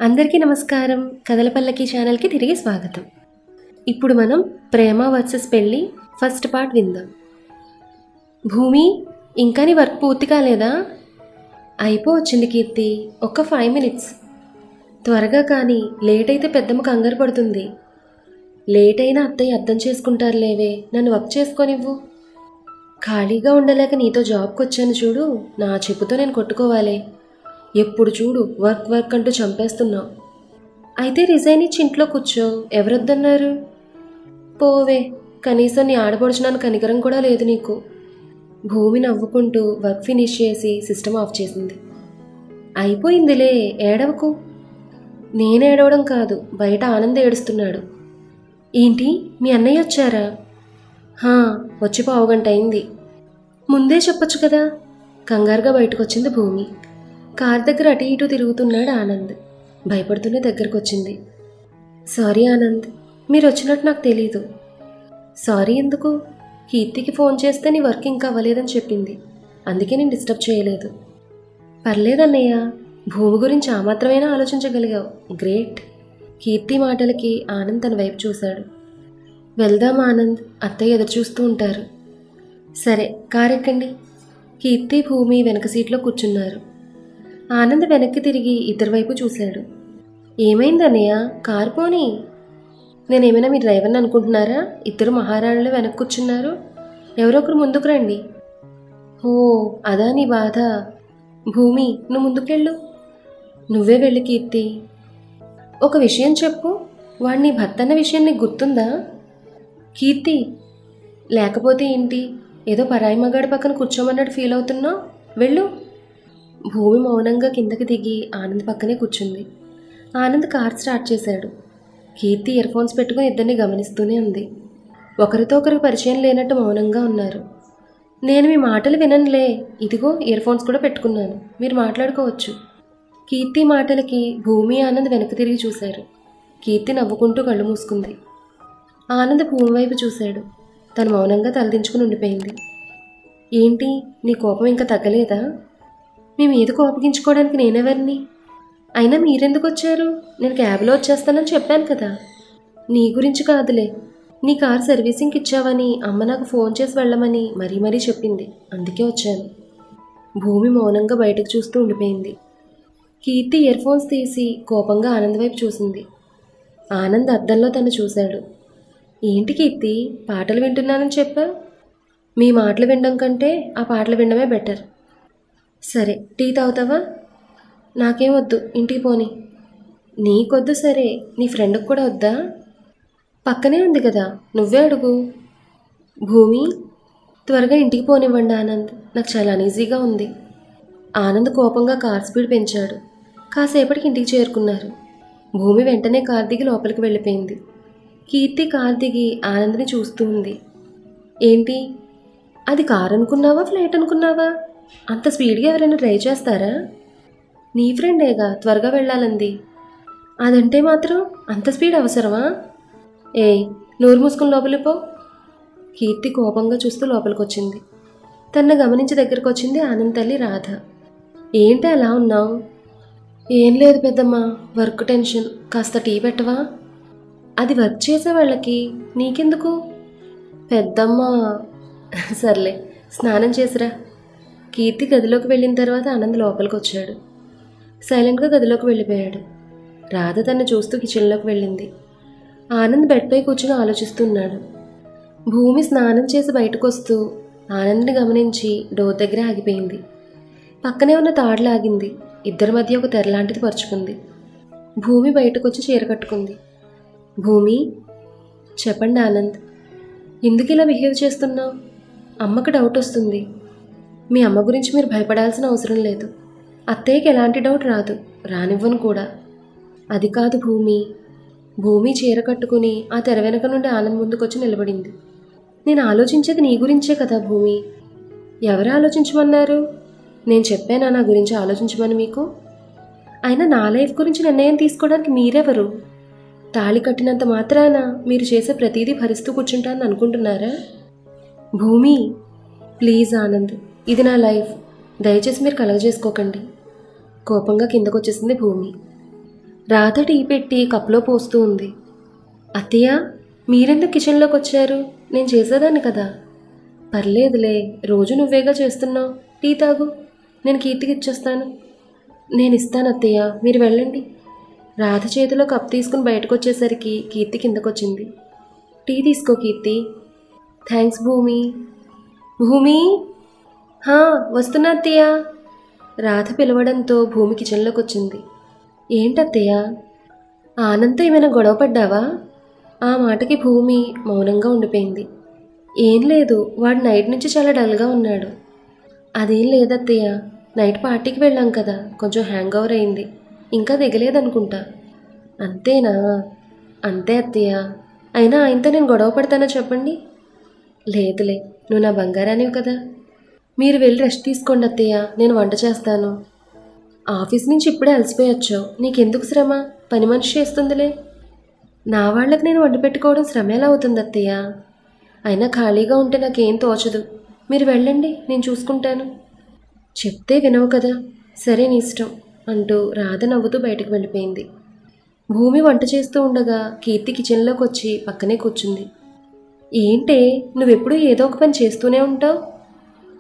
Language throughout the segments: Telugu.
అందరికీ నమస్కారం. కథల పల్లకి ఛానల్కి తిరిగి స్వాగతం. ఇప్పుడు మనం ప్రేమ వర్సెస్ పెళ్ళి ఫస్ట్ పార్ట్ విందాం. భూమి, ఇంకా నీ వర్క్ పూర్తి కాలేదా? అయిపోవచ్చింది కీర్తి, ఒక్క 5 minutes. త్వరగా కానీ, లేట్ అయితే పెద్దమ్మ కంగారు పడుతుంది. లేట్ అయినా అత్తయ్య అర్థం చేసుకుంటారులేవే, నన్ను వర్క్ చేసుకోనివ్వు. ఖాళీగా ఉండలేక నీతో జాబ్కి వచ్చాను చూడు, నా చెప్పుతో నేను కొట్టుకోవాలి. ఎప్పుడు చూడు వర్క్ వర్క్ అంటూ చంపేస్తున్నావు. అయితే రిజైన్ ఇచ్చి ఇంట్లో కూర్చో, ఎవరొద్దన్నారు? పోవే, కనీసం నీ ఆడపడుచున్నాను కనికరం కూడా లేదు నీకు. భూమి నవ్వుకుంటూ వర్క్ ఫినిష్ చేసి సిస్టమ్ ఆఫ్ చేసింది. అయిపోయిందిలే, ఏడవకు. నేను ఏడవడం కాదు, బయట ఆనంద్ ఏడుస్తున్నాడు. ఏంటి, మీ అన్నయ్య వచ్చారా? వచ్చి 1/2 గంట అయింది. ముందే చెప్పొచ్చు కదా. కంగారుగా బయటకు వచ్చింది భూమి. కార్ దగ్గర అటు ఇటు తిరుగుతున్నాడు ఆనంద్. భయపడుతూనే దగ్గరకు వచ్చింది. సారీ ఆనంద్, మీరు వచ్చినట్టు నాకు తెలీదు. సారీ ఎందుకు? కీర్తికి ఫోన్ చేస్తే నీ వర్క్ ఇంకా అవ్వలేదని చెప్పింది, అందుకే నేను డిస్టర్బ్ చేయలేదు. పర్లేదన్నయ్య, భూమి గురించి ఆ మాత్రమైనా ఆలోచించగలిగావు, గ్రేట్. కీర్తి మాటలకి ఆనంద్ తన వైపు చూశాడు. వెళ్దాం ఆనంద్, అత్తయ్య ఎదురు చూస్తూ ఉంటారు. సరే, కార్ ఎక్కండి. కీర్తి భూమి వెనక సీట్లో కూర్చున్నారు. ఆనంద్ వెనక్కి తిరిగి ఇద్దరి వైపు చూశాడు. ఏమైందన్నయ్య, కారు పోనీ. నేనేమైనా మీ డ్రైవర్ని అనుకుంటున్నారా? ఇద్దరు మహారాణులు వెనక్కి కూర్చున్నారు. ఎవరొకరు ముందుకు రండి. ఓ, అదా నీ బాధ. భూమి, నువ్వు ముందుకెళ్ళు. నువ్వే వెళ్ళు కీర్తి. ఒక విషయం చెప్పు, వాడు నీ భర్త అన్న విషయం నీకు గుర్తుందా? కీర్తి, లేకపోతే ఏంటి, ఏదో పరాయి మగాడి పక్కన కూర్చోమన్నట్టు ఫీల్ అవుతున్నావు. వెళ్ళు. భూమి మౌనంగా కిందకి దిగి ఆనంద్ పక్కనే కూర్చుంది. ఆనంద్ కార్ స్టార్ట్ చేశాడు. కీర్తి ఇయర్ ఫోన్స్ పెట్టుకుని ఇద్దరిని గమనిస్తూనే ఉంది. ఒకరితో ఒకరికి పరిచయం లేనట్టు మౌనంగా ఉన్నారు. నేను మీ మాటలు విననులే, ఇదిగో ఇయర్ ఫోన్స్ కూడా పెట్టుకున్నాను, మీరు మాట్లాడుకోవచ్చు. కీర్తి మాటలకి భూమి ఆనంద్ వెనక్కి తిరిగి చూశారు. కీర్తి నవ్వుకుంటూ కళ్ళు మూసుకుంది. ఆనంద్ భూమి వైపు చూశాడు. తను మౌనంగా తలదించుకుని ఉండిపోయింది. ఏంటి, నీ కోపం ఇంకా తగ్గలేదా? మీ మీద కోపగించుకోవడానికి నేనెవరిని? అయినా మీరెందుకు వచ్చారు? నేను క్యాబ్లో వచ్చేస్తానని చెప్పాను కదా. నీ గురించి కాదులే, నీ కార్ సర్వీసింగ్కి ఇచ్చావని అమ్మ నాకు ఫోన్ చేసి వెళ్ళమని మరీ మరీ చెప్పింది, అందుకే వచ్చాను. భూమి మౌనంగా బయటకు చూస్తూ ఉండిపోయింది. కీర్తి ఇయర్ ఫోన్స్ తీసి కోపంగా ఆనంద్ వైపు చూసింది. ఆనంద్ అద్దంలో తను చూశాడు. ఏంటి కీర్తి, పాటలు వింటున్నానని చెప్పా? మీ మాటలు వినడం కంటే ఆ పాటలు వినడమే బెటర్. సరే, టీ తాగుతావా? నాకేం వద్దు, ఇంటికి పోని. నీకొద్దు సరే, నీ ఫ్రెండ్కి కూడా వద్దా? పక్కనే ఉంది కదా, నువ్వే అడుగు. భూమి, త్వరగా ఇంటికి పోనివ్వండి ఆనంద్, నాకు చాలా అనీజీగా ఉంది. ఆనంద్ కోపంగా కార్ స్పీడ్ పెంచాడు. కాసేపటికి ఇంటికి చేరుకున్నారు. భూమి వెంటనే కార్ దిగి లోపలికి వెళ్ళిపోయింది. కీర్తి కార్ దిగి ఆనంద్ని చూస్తూ ఉంది. ఏంటి, అది కార్ అనుకున్నావా, ఫ్లైట్ అనుకున్నావా? అంత స్పీడ్గా ఎవరైనా ట్రై చేస్తారా? నీ ఫ్రెండేగా త్వరగా వెళ్ళాలంది. అదంటే మాత్రం అంత స్పీడ్ అవసరమా? ఏయ్, నోరు మూసుకుని లోపలికి పో. కీర్తి కోపంగా చూస్తూ లోపలికి వచ్చింది. తనను గమనించి దగ్గరకు వచ్చింది ఆనంద్ తల్లి రాధ. ఏంటి అలా ఉన్నావు? ఏం లేదు పెద్దమ్మ, వర్క్ టెన్షన్, కాస్త టీ పెట్టవా? అది వర్క్ చేసే వాళ్ళకి, నీకెందుకు? పెద్దమ్మ, సర్లే, స్నానం చేసిరా. కీర్తి గదిలోకి వెళ్ళిన తర్వాత ఆనంద్ లోపలికి వచ్చాడు. సైలెంట్గా గదిలోకి వెళ్ళిపోయాడు. రాధ తను చూస్తూ కిచెన్లోకి వెళ్ళింది. ఆనంద్ బెడ్పై కూర్చుని ఆలోచిస్తున్నాడు. భూమి స్నానం చేసి బయటకు వస్తూ ఆనంద్ని గమనించి డోర్ దగ్గర ఆగిపోయింది. పక్కనే ఉన్న తాడు లాగింది. ఇద్దరి మధ్య ఒక తెరలాంటిది పరుచుకుంది. భూమి బయటకు వచ్చి చీర కట్టుకుంది. భూమి, చెప్పండి ఆనంద్, ఎందుకు ఇలా బిహేవ్ చేస్తున్నావు? అమ్మకు డౌట్ వస్తుంది. మీ అమ్మ గురించి మీరు భయపడాల్సిన అవసరం లేదు. అత్తయ్యకి ఎలాంటి డౌట్ రాదు, రానివ్వను కూడా. అది కాదు భూమి. భూమి చీర కట్టుకుని ఆ తెర వెనక నుండి ఆనంద్ ముందుకొచ్చి నిలబడింది. నేను ఆలోచించేది నీ గురించే కదా భూమి. ఎవరు ఆలోచించమన్నారు? నేను చెప్పానా నా గురించి ఆలోచించమని మీకు? అయినా నా లైఫ్ గురించి నిర్ణయం తీసుకోవడానికి మీరెవరు? తాళి కట్టినంత మాత్రాన మీరు చేసే ప్రతీదీ భరిస్తూ కూర్చుంటానని అనుకుంటున్నారా? భూమి, ప్లీజ్ ఆనంద్, ఇది నా లైఫ్, దయచేసి మీరు కలగజేసుకోకండి. కోపంగా కిందకొచ్చేసింది భూమి. రాధ టీ పెట్టి కప్లో పోస్తూ ఉంది. అత్తయ్య, మీరెందుకు కిచెన్లోకి వచ్చారు? నేను చేసేదాన్ని కదా. పర్లేదులే, రోజు నువ్వేగా చేస్తున్నావు. టీ తాగు, నేను కీర్తికి ఇచ్చేస్తాను. నేను ఇస్తాను అత్తయ్య, మీరు వెళ్ళండి. రాధ చేతిలో కప్ తీసుకుని బయటకు వచ్చేసరికి కీర్తి కిందకొచ్చింది. టీ తీసుకో కీర్తి. థ్యాంక్స్ భూమి. భూమి! వస్తున్నా అత్తయ్య. రాధ పిలవడంతో భూమి కిచెన్లోకి వచ్చింది. ఏంటత్తయ్య, ఆనంద్తో ఏమైనా గొడవ పడ్డావా? ఆ మాటకి భూమి మౌనంగా ఉండిపోయింది. ఏం లేదు, వాడు నైట్ నుంచి చాలా డల్గా ఉన్నాడు. అదేం లేదత్తయ్య, నైట్ పార్టీకి వెళ్ళాం కదా, కొంచెం హ్యాంగ్ ఓవర్ అయింది, ఇంకా దిగలేదనుకుంటా. అంతేనా? అంతే అత్తయ్య. అయినా ఆయనతో నేను గొడవ పడతానో చెప్పండి. లేదులే, నువ్వు నా బంగారానివి కదా. మీరు వెళ్ళి రెస్ట్ తీసుకోండి అత్తయ్య, నేను వంట చేస్తాను. ఆఫీస్ నుంచి ఇప్పుడే అలసిపోయి వచ్చావు, నీకెందుకు శ్రమ? పని మనిషి చేస్తుందిలే. నా వాళ్ళకి నేను వండి పెట్టుకోవడం శ్రమ ఎలా అవుతుంది అత్తయ్య? అయినా ఖాళీగా ఉంటే నాకేం తోచదు. మీరు వెళ్ళండి, నేను చూసుకుంటాను. చెప్తే వినవు కదా. సరే నీ ఇష్టం అంటూ రాధ నవ్వుతూ బయటకు వెళ్ళిపోయింది. భూమి వంట చేస్తూ ఉండగా కీర్తి కిచెన్లోకి వచ్చి పక్కనే కూర్చుంది. ఏంటే, నువ్వెప్పుడూ ఏదో ఒక పని చేస్తూనే ఉంటావు.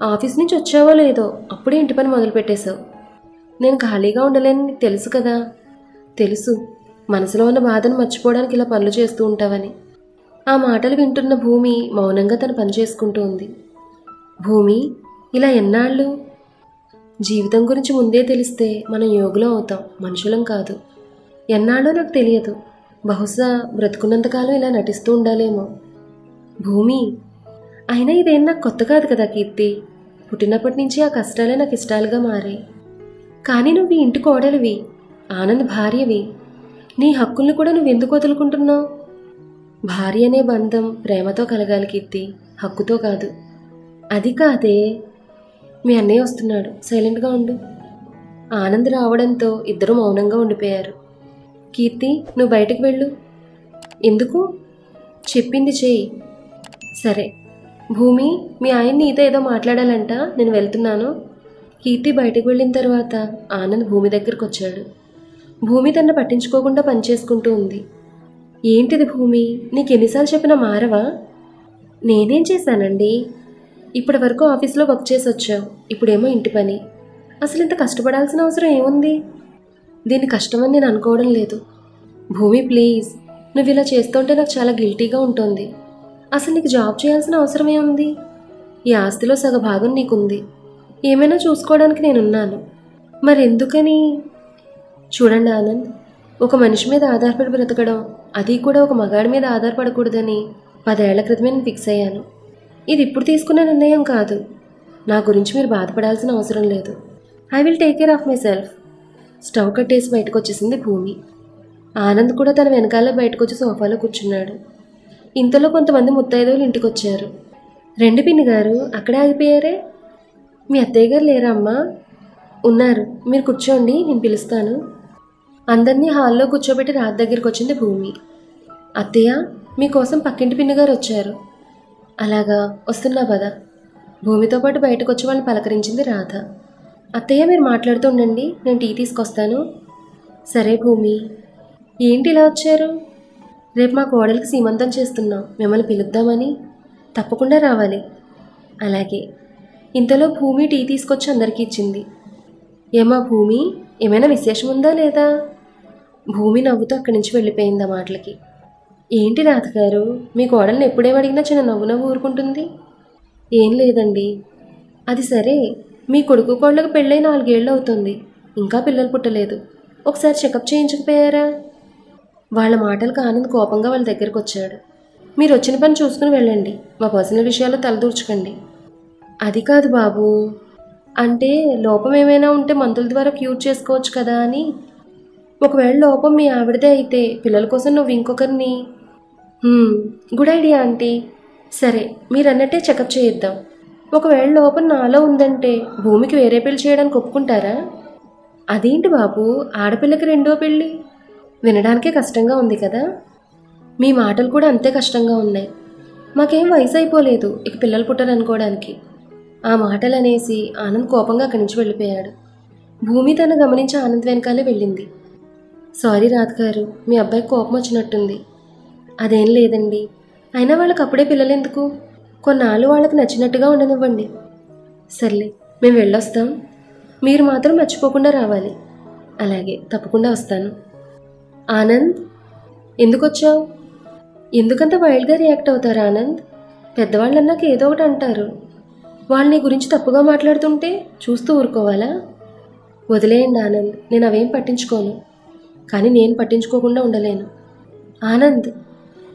ఆఫీస్ నుంచి వచ్చావో లేదో అప్పుడే ఇంటి పని మొదలు పెట్టేశావు. నేను ఖాళీగా ఉండలేని నీకు తెలుసు కదా. తెలుసు, మనసులో ఉన్న బాధను మర్చిపోవడానికి ఇలా పనులు చేస్తూ ఉంటావని. ఆ మాటలు వింటున్న భూమి మౌనంగా తన పని చేసుకుంటూ ఉంది. భూమి, ఇలా ఎన్నాళ్ళు? జీవితం గురించి ముందే తెలిస్తే మనం యోగులం అవుతాం, మనుషులం కాదు. ఎన్నాళ్ళో నాకు తెలియదు. బహుశా బ్రతుకున్నంతకాలం ఇలా నటిస్తూ ఉండాలేమో. భూమి, అయినా ఇదేం నాకు కొత్త కాదు కదా కీర్తి. పుట్టినప్పటి నుంచి ఆ కష్టాలే నాకు ఇష్టాలుగా మారాయి. కానీ నువ్వు ఈ ఇంటి కోడలివి, ఆనంద్ భార్యవి. నీ హక్కుల్ని కూడా నువ్వెందుకు వదులుకుంటున్నావు? భార్య అనే బంధం ప్రేమతో కలగాలి కీర్తి, హక్కుతో కాదు. అది కాదే. మీ అన్నయ్య వస్తున్నాడు, సైలెంట్గా ఉండు. ఆనంద్ రావడంతో ఇద్దరు మౌనంగా ఉండిపోయారు. కీర్తి, నువ్వు బయటకు వెళ్ళు. ఎందుకు? చెప్పింది చెయ్యి. సరే. భూమి, మీ ఆయన నీతో ఏదో మాట్లాడాలంట, నేను వెళ్తున్నాను. కీర్తి బయటకు వెళ్ళిన తర్వాత ఆనంద్ భూమి దగ్గరకు వచ్చాడు. భూమి తనను పట్టించుకోకుండా పనిచేసుకుంటూ ఉంది. ఏంటిది భూమి, నీకు ఎన్నిసార్లు చెప్పినా మారవా? నేనేం చేశానండి? ఇప్పటి వరకు ఆఫీస్లో వర్క్ చేసి వచ్చావు, ఇప్పుడేమో ఇంటి పని. అసలు ఇంత కష్టపడాల్సిన అవసరం ఏముంది? దీన్ని కష్టమని నేను అనుకోవడం లేదు. భూమి ప్లీజ్, నువ్వు ఇలా చేస్తుంటే నాకు చాలా గిల్టీగా ఉంటుంది. అసలు నీకు జాబ్ చేయాల్సిన అవసరం ఏముంది? ఈ ఆస్తిలో సగభాగం నీకుంది. ఏమైనా చూసుకోవడానికి నేనున్నాను. మరెందుకని? చూడండి ఆనంద్, ఒక మనిషి మీద ఆధారపడి బ్రతకడం, అది కూడా ఒక మగాడి మీద ఆధారపడకూడదని 10 ఏళ్ల క్రితమే నేను ఫిక్స్ అయ్యాను. ఇది ఇప్పుడు తీసుకున్న నిర్ణయం కాదు. నా గురించి మీరు బాధపడాల్సిన అవసరం లేదు. I will take care of my self. Stove కట్టేసి బయటకు వచ్చేసింది భూమి. ఆనంద్ కూడా తన వెనకాల బయటకు వచ్చి సోఫాలో కూర్చున్నాడు. ఇంతలో కొంతమంది ముత్తైదువులు ఇంటికి వచ్చారు. రెండు పిన్ని గారు, అక్కడే ఆగిపోయారే? మీ అత్తయ్య గారు లేరా అమ్మా? ఉన్నారు, మీరు కూర్చోండి, నేను పిలుస్తాను. అందరినీ హాల్లో కూర్చోబెట్టి రాధ దగ్గరికి వచ్చింది భూమి. అత్తయ్య, మీకోసం పక్కింటి పిన్ని గారు వచ్చారు. అలాగా, వస్తున్నా పద. భూమితో పాటు బయటకు వచ్చి వాళ్ళని పలకరించింది రాధ. అత్తయ్య, మీరు మాట్లాడుతూ ఉండండి, నేను టీ తీసుకొస్తాను. సరే భూమి. ఏంటి ఇలా వచ్చారు? రేపు మా కోడలికి సీమంతం చేస్తున్నాం, మిమ్మల్ని పిలుద్దామని. తప్పకుండా రావాలి. అలాగే. ఇంతలో భూమి టీ తీసుకొచ్చి అందరికీ ఇచ్చింది. ఏమా భూమి, ఏమైనా విశేషం ఉందా లేదా? భూమి నవ్వుతూ అక్కడి నుంచి వెళ్ళిపోయింది ఆ మాటలకి. ఏంటి రాధగారు, మీ కోడల్ని ఎప్పుడేమడిగినా చిన్న నవ్వు ఊరుకుంటుంది. ఏం లేదండి. అది సరే, మీ కొడుకు కోళ్ళకు పెళ్ళై 4 ఏళ్ళు అవుతుంది, ఇంకా పిల్లలు పుట్టలేదు. ఒకసారి చెకప్ చేయించకపోయారా? వాళ్ళ మాటలకు ఆనంద్ కోపంగా వాళ్ళ దగ్గరకు వచ్చాడు. మీరు వచ్చిన పని చూసుకుని వెళ్ళండి, మా పర్సనల్ విషయాల్లో తలదూర్చకండి. అది కాదు బాబు. అంటే లోపం ఏమైనా ఉంటే మందుల ద్వారా క్యూర్ చేసుకోవచ్చు కదా అని. ఒకవేళ లోపం మీ ఆవిడదే అయితే పిల్లల కోసం నువ్వు ఇంకొకరిని. Good idea aunty. సరే, మీరు అన్నట్టే చెకప్ చేయిద్దాం. ఒకవేళ లోపం నాలో ఉందంటే భూమికి వేరే పెళ్లి చేయడానికి ఒప్పుకుంటారా? అదేంటి బాబు, ఆడపిల్లకి 2వ పెళ్ళి? వినడానికే కష్టంగా ఉంది కదా. మీ మాటలు కూడా అంతే కష్టంగా ఉన్నాయి. మాకేం వయసు అయిపోలేదు ఇక పిల్లలు పుట్టారనుకోవడానికి. ఆ మాటలు అనేసి ఆనంద్ కోపంగా అక్కడి నుంచి వెళ్ళిపోయాడు. భూమి తను గమనించి ఆనంద్ వెనకాలే వెళ్ళింది. సారీ రాధ్ గారు, మీ అబ్బాయికి కోపం వచ్చినట్టుంది. అదేం లేదండి. అయినా వాళ్ళకి అప్పుడే పిల్లలు ఎందుకు? కొన్నాళ్ళు వాళ్ళకి నచ్చినట్టుగా ఉండనివ్వండి. సర్లే, మేము వెళ్ళొస్తాం. మీరు మాత్రం మర్చిపోకుండా రావాలి. అలాగే, తప్పకుండా వస్తాను. ఆనంద్, ఎందుకు వచ్చావు? ఎందుకంత వైల్డ్గా రియాక్ట్ అవుతారు ఆనంద్? పెద్దవాళ్ళు అన్నాక ఏదో ఒకటి అంటారు. వాళ్ళు నీ గురించి తప్పుగా మాట్లాడుతుంటే చూస్తూ ఊరుకోవాలా? వదిలేయండి ఆనంద్, నేను అవేం పట్టించుకోను. కానీ నేను పట్టించుకోకుండా ఉండలేను. ఆనంద్,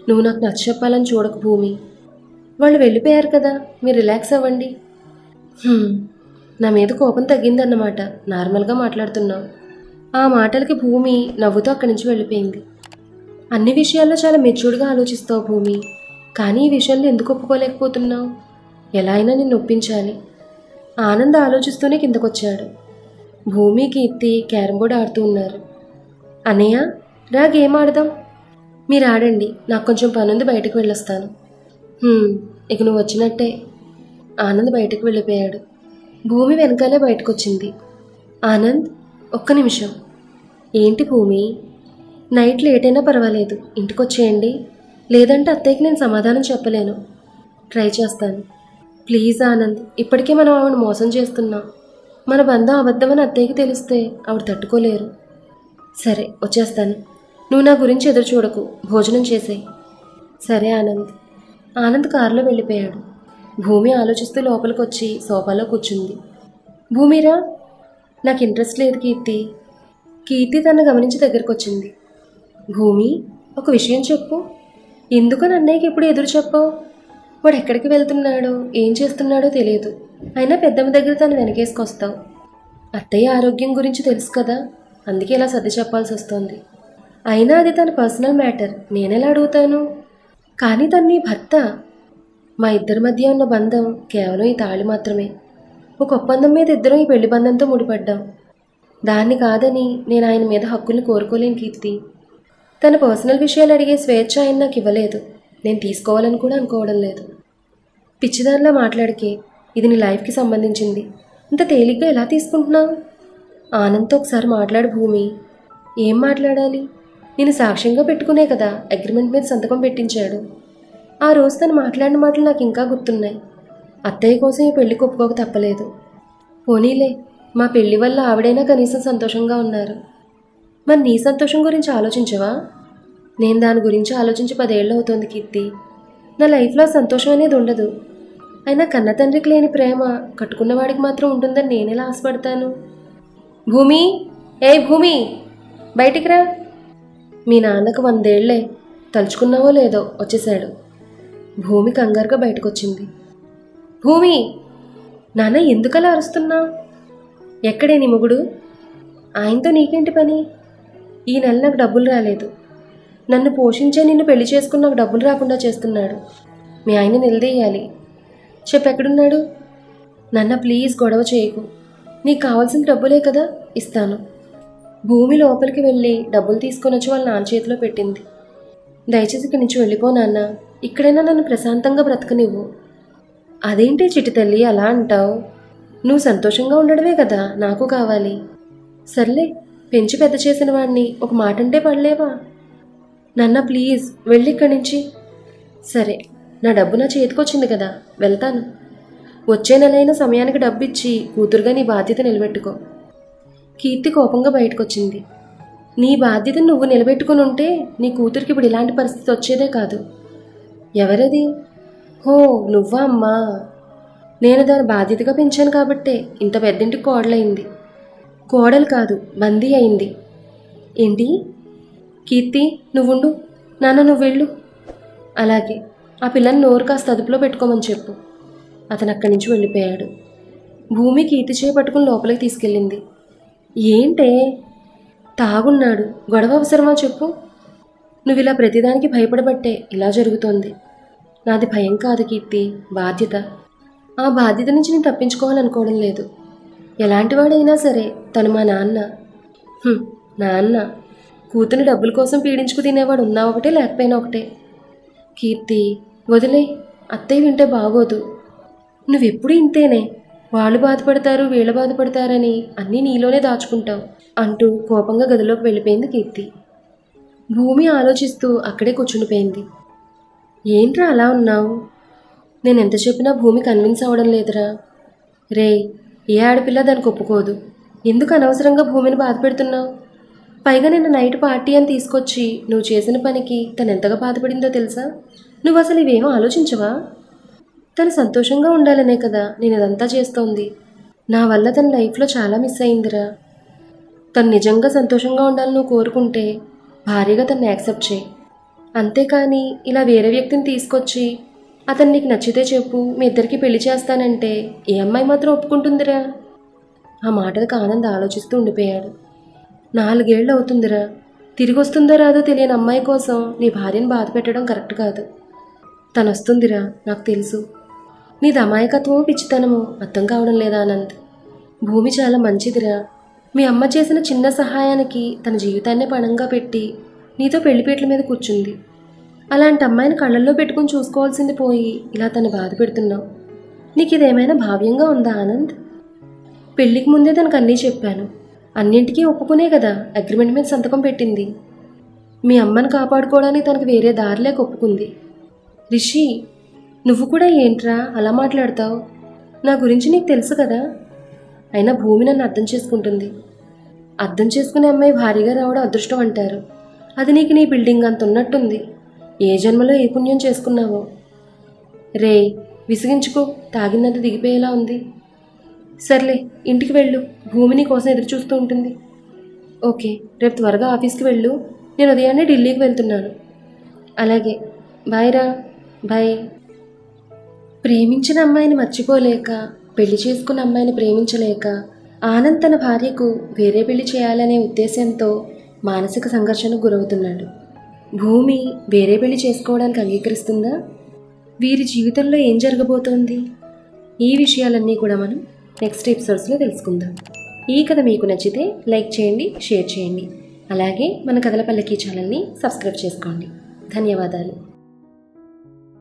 నువ్వు నాకు నచ్చ చెప్పాలని చూడకు భూమి. వాళ్ళు వెళ్ళిపోయారు కదా, మీరు రిలాక్స్ అవ్వండి. నా మీద కోపం తగ్గిందన్నమాట. నార్మల్గా మాట్లాడుతున్నావు. ఆ మాటలకి భూమి నవ్వుతూ అక్కడి నుంచి వెళ్ళిపోయింది. అన్ని విషయాల్లో చాలా మెచ్యూర్డ్గా ఆలోచిస్తావు భూమి. కానీ ఈ విషయంలో ఎందుకు ఒప్పుకోలేకపోతున్నావు? ఎలా అయినా నిన్ను ఒప్పించాలి. ఆనంద్ ఆలోచిస్తూనే కిందకొచ్చాడు. భూమి, కీర్తి క్యారమ్ బోర్డ్ ఆడుతూ ఉన్నారు. అన్నయ్య, రా గేమ్ ఆడదాం. మీరు ఆడండి, నాకు కొంచెం పనుంది, బయటకు వెళ్ళొస్తాను. ఇక నువ్వు వచ్చినట్టే. ఆనంద్ బయటకు వెళ్ళిపోయాడు. భూమి వెనకాలే బయటకు వచ్చింది. ఆనంద్, ఒక్క నిమిషం. ఏంటి భూమి? నైట్ లేట్ అయినా పర్వాలేదు, ఇంటికి వచ్చేయండి. లేదంటే అత్తయ్యకి నేను సమాధానం చెప్పలేను. ట్రై చేస్తాను. ప్లీజ్ ఆనంద్, ఇప్పటికే మనం ఆవిడ మోసం చేస్తున్నాం. మన బంధం అబద్ధమని అత్తయ్యకి తెలిస్తే ఆవిడ తట్టుకోలేరు. సరే, వచ్చేస్తాను. నువ్వు నా గురించి ఎదురు చూడకు, భోజనం చేసేయి. సరే ఆనంద్. ఆనంద్ కారులో వెళ్ళిపోయాడు. భూమి ఆలోచిస్తూ లోపలికి వచ్చి సోఫాలో కూర్చుంది. భూమిరా. నాకు ఇంట్రెస్ట్ లేదు కీర్తి. కీర్తి తను గమనించి దగ్గరకు వచ్చింది. భూమి, ఒక విషయం చెప్పు. ఎందుకని అన్నయ్యకి ఎప్పుడు ఎదురు చెప్పావు? వాడు ఎక్కడికి వెళ్తున్నాడో ఏం చేస్తున్నాడో తెలియదు. అయినా పెద్దమ్మ దగ్గర తను వెనకేసుకొస్తావు. అత్తయ్య ఆరోగ్యం గురించి తెలుసు కదా, అందుకే ఇలా సర్ది చెప్పాల్సి వస్తుంది. అయినా అది తన పర్సనల్ మ్యాటర్, నేనెలా అడుగుతాను? కానీ తను నీ భర్త. మా ఇద్దరి మధ్య ఉన్న బంధం కేవలం ఈ తాళి మాత్రమే. ఒక ఒప్పందం మీద ఇద్దరం ఈ పెళ్లి బంధంతో ముడిపడ్డాం. దాన్ని కాదని నేను ఆయన మీద హక్కుల్ని కోరుకోలేను కీర్తి. తన పర్సనల్ విషయాలు అడిగే స్వేచ్ఛ ఆయన నాకు ఇవ్వలేదు. నేను తీసుకోవాలని కూడా అనుకోవడం లేదు. పిచ్చిదానిలా మాట్లాడికే. ఇది నీ లైఫ్కి సంబంధించింది. ఇంత తేలిగ్గా ఎలా తీసుకుంటున్నావు? ఆనంద్తో ఒకసారి మాట్లాడు భూమి. ఏం మాట్లాడాలి? నేను సాక్ష్యంగా పెట్టుకునే కదా అగ్రిమెంట్ మీద సంతకం పెట్టించాడు. ఆ రోజు తను మాట్లాడిన మాటలు నాకు ఇంకా గుర్తున్నాయి. అత్తయ్య కోసం ఈ పెళ్లికి ఒప్పుకోక తప్పలేదు. పోనీలే, మా పెళ్లి వల్ల ఆవిడైనా కనీసం సంతోషంగా ఉన్నారు. మరి నీ సంతోషం గురించి ఆలోచించవా? నేను దాని గురించి ఆలోచించి 10 ఏళ్ళు అవుతోంది కీర్తి. నా లైఫ్లో సంతోషం అనేది ఉండదు. అయినా కన్న తండ్రికి లేని ప్రేమ కట్టుకున్నవాడికి మాత్రం ఉంటుందని నేనెలా ఆశపడతాను? భూమి, ఏ భూమి, బయటికి రా. మీ నాన్నకు 100 ఏళ్లే. తలుచుకున్నావో లేదో వచ్చేశాడు. భూమి కంగారుగా బయటకొచ్చింది. భూమి, నాన్న ఎందుకలా అరుస్తున్నా? ఎక్కడే నీ మొగుడు? ఆయనతో నీకేంటి పని? ఈ నెల నాకు డబ్బులు రాలేదు. నన్ను పోషించే నిన్ను పెళ్లి చేసుకుని నాకు డబ్బులు రాకుండా చేస్తున్నాడు. మీ ఆయన నిలదీయాలి. చెప్పెక్కడున్నాడు? నాన్న ప్లీజ్ గొడవ చేయకు. నీకు కావాల్సిన డబ్బులే కదా, ఇస్తాను. భూమి లోపలికి వెళ్ళి డబ్బులు తీసుకొని వచ్చి వాళ్ళ నాన్న చేతిలో పెట్టింది. దయచేసి ఇక్కడి నుంచి వెళ్ళిపో నాన్న. ఇక్కడైనా నన్ను ప్రశాంతంగా బ్రతకనివ్వు. అదేంటి చిట్టి తల్లి అలా అంటావు? నువ్వు సంతోషంగా ఉండడమే కదా నాకు కావాలి. సర్లే, పెంచి పెద్ద చేసిన వాడిని ఒక మాట అంటే పడలేవా? నాన్న ప్లీజ్ వెళ్ళి ఇక్కడి నుంచి. సరే, నా డబ్బు నా చేతికొచ్చింది కదా, వెళ్తాను. వచ్చే నెలైనా సమయానికి డబ్బు ఇచ్చి కూతురుగా నీ బాధ్యత నిలబెట్టుకో. కీర్తి కోపంగా బయటకొచ్చింది. నీ బాధ్యతను నువ్వు నిలబెట్టుకుని ఉంటే నీ కూతురికి ఇప్పుడు ఇలాంటి పరిస్థితి వచ్చేదే కాదు. ఎవరది? హో, నువ్వా అమ్మా? నేను దాని బాధ్యతగా పెంచాను కాబట్టే ఇంత పెద్దింటికి కోడలైంది. కోడలు కాదు, బందీ అయింది. ఏంటి? కీర్తి, నువ్వుండు. నాన్న నువ్వు వెళ్ళు. అలాగే, ఆ పిల్లని నోరు కాస్త అదుపులో పెట్టుకోమని చెప్పు. అతను అక్కడి నుంచి వెళ్ళిపోయాడు. భూమి కీర్తి చేపట్టుకుని లోపలికి తీసుకెళ్ళింది. ఏంటే? తాగున్నాడు, గొడవ అవసరమా చెప్పు. నువ్వు ఇలా ప్రతిదానికి భయపడబట్టే ఇలా జరుగుతోంది. నాది భయం కాదు కీర్తి, బాధ్యత. ఆ బాధ్యత నుంచి నేను తప్పించుకోవాలనుకోవడం లేదు. ఎలాంటివాడైనా సరే తను మా నాన్న. నాన్న కూతుని డబ్బుల కోసం పీడించుకు తినేవాడు ఉన్నా ఒకటే, లేకపోయినా ఒకటే. కీర్తి వదిలే, అత్తయ్య వింటే బాగోదు. నువ్వెప్పుడు ఇంతేనే. వాళ్ళు బాధపడతారు వీళ్ళు బాధపడతారని అన్నీ నీలోనే దాచుకుంటావు. అంటూ కోపంగా గదిలోకి వెళ్ళిపోయింది కీర్తి. భూమి ఆలోచిస్తూ అక్కడే కూర్చుండిపోయింది. ఏంట్రా అలా ఉన్నావు? నేను ఎంత చెప్పినా భూమి కన్విన్స్ అవ్వడం లేదురా. రే, ఏ ఆడపిల్ల దానికి ఒప్పుకోదు. ఎందుకు అనవసరంగా భూమిని బాధ పెడుతున్నావు? పైగా నిన్న నైట్ పార్టీ అని తీసుకొచ్చి నువ్వు చేసిన పనికి తను ఎంతగా బాధపడిందో తెలుసా? నువ్వు అసలు ఇవేమో ఆలోచించవా? తను సంతోషంగా ఉండాలనే కదా నేను ఇదంతా చేస్తోంది. నా వల్ల తన లైఫ్లో చాలా మిస్ అయిందిరా. తను నిజంగా సంతోషంగా ఉండాలని నువ్వు కోరుకుంటే భారీగా తను యాక్సెప్ట్ చేయి. అంతేకాని ఇలా వేరే వ్యక్తిని తీసుకొచ్చి అతను నీకు నచ్చితే చెప్పు, మీ ఇద్దరికి పెళ్లి చేస్తానంటే ఏ అమ్మాయి మాత్రం ఒప్పుకుంటుందిరా? ఆ మాటలకు ఆనంద్ ఆలోచిస్తూ ఉండిపోయాడు. 4 ఏళ్ళు అవుతుందిరా. తిరిగి వస్తుందో రాదో తెలియని అమ్మాయి కోసం నీ భార్యను బాధ పెట్టడం కరెక్ట్ కాదు. తను వస్తుందిరా, నాకు తెలుసు. నీది అమాయకత్వమో పిచ్చితనమో అర్థం కావడం లేదా ఆనంద్? భూమి చాలా మంచిదిరా. మీ అమ్మ చేసిన చిన్న సహాయానికి తన జీవితాన్నే పణంగా పెట్టి నీతో పెళ్లిపేట్ల మీద కూర్చుంది. అలాంటి అమ్మాయిని కళ్ళల్లో పెట్టుకుని చూసుకోవాల్సింది పోయి ఇలా తను బాధ పెడుతున్నావు. నీకు ఇదేమైనా భావ్యంగా ఉందా ఆనంద్? పెళ్లికి ముందే తనకు అన్నీ చెప్పాను. అన్నింటికీ ఒప్పుకునే కదా అగ్రిమెంట్ మీద సంతకం పెట్టింది. మీ అమ్మను కాపాడుకోవడానికి తనకు వేరే దారి లేక ఒప్పుకుంది. రిషి, నువ్వు కూడా ఏంట్రా అలా మాట్లాడతావు? నా గురించి నీకు తెలుసు కదా. అయినా భూమి నన్ను అర్థం చేసుకుంటుంది. అర్థం చేసుకునే అమ్మాయి భారీగా రావడం అదృష్టం అంటారు. అది నీకు నీ బిల్డింగ్ అంత ఉన్నట్టుంది. ఏ జన్మలో ఏ పుణ్యం చేసుకున్నావో. రే, విసిగించుకో, తాగిందంత దిగిపోయేలా ఉంది. సర్లే, ఇంటికి వెళ్ళు. భూమి నీ కోసం ఎదురు చూస్తూ ఉంటుంది. ఓకే, రేపు త్వరగా ఆఫీస్కి వెళ్ళు. నేను ఉదయాన్నే ఢిల్లీకి వెళ్తున్నాను. అలాగే, బాయ్ రా. బాయ్. ప్రేమించిన అమ్మాయిని మర్చిపోలేక, పెళ్లి చేసుకున్న అమ్మాయిని ప్రేమించలేక ఆనంద్ తన భార్యకు వేరే పెళ్లి చేయాలనే ఉద్దేశంతో మానసిక సంఘర్షణకు గురవుతున్నాడు. భూమి వేరే పెళ్లి చేసుకోవడానికి అంగీకరిస్తుందా? వీరి జీవితంలో ఏం జరగబోతోంది? ఈ విషయాలన్నీ కూడా మనం నెక్స్ట్ ఎపిసోడ్స్లో తెలుసుకుందాం. ఈ కథ మీకు నచ్చితే లైక్ చేయండి, షేర్ చేయండి. అలాగే మన కథల పల్లకి ఛానల్ని సబ్స్క్రైబ్ చేసుకోండి. ధన్యవాదాలు.